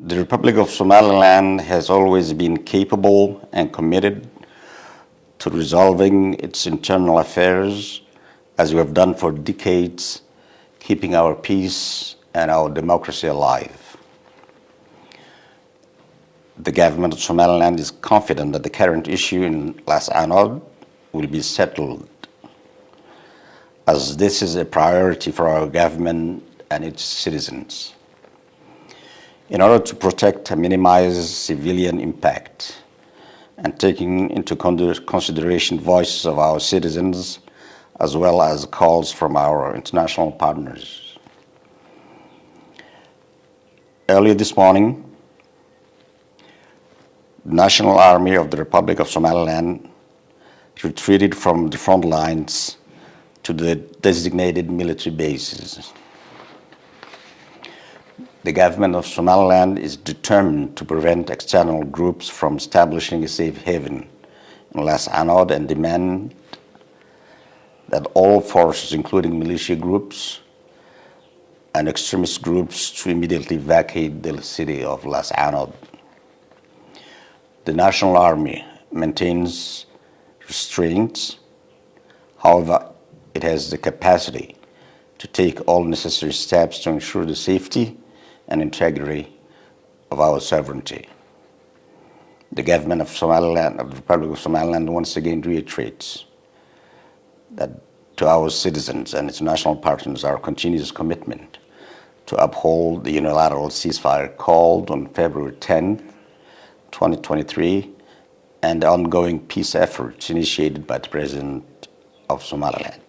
The Republic of Somaliland has always been capable and committed to resolving its internal affairs, as we have done for decades, keeping our peace and our democracy alive. The government of Somaliland is confident that the current issue in Laascaanoood will be settled, as this is a priority for our government and its citizens. In order to protect and minimize civilian impact, and taking into consideration voices of our citizens, as well as calls from our international partners. Earlier this morning, the National Army of the Republic of Somaliland retreated from the front lines to the designated military bases. The government of Somaliland is determined to prevent external groups from establishing a safe haven in Laascaanoood and demand that all forces, including militia groups and extremist groups, to immediately vacate the city of Laascaanoood. The National Army maintains restraints. However, it has the capacity to take all necessary steps to ensure the safety and integrity of our sovereignty. The government of Somaliland, of the Republic of Somaliland, once again reiterates that to our citizens and international partners our continuous commitment to uphold the unilateral ceasefire called on February 10th, 2023, and the ongoing peace efforts initiated by the President of Somaliland.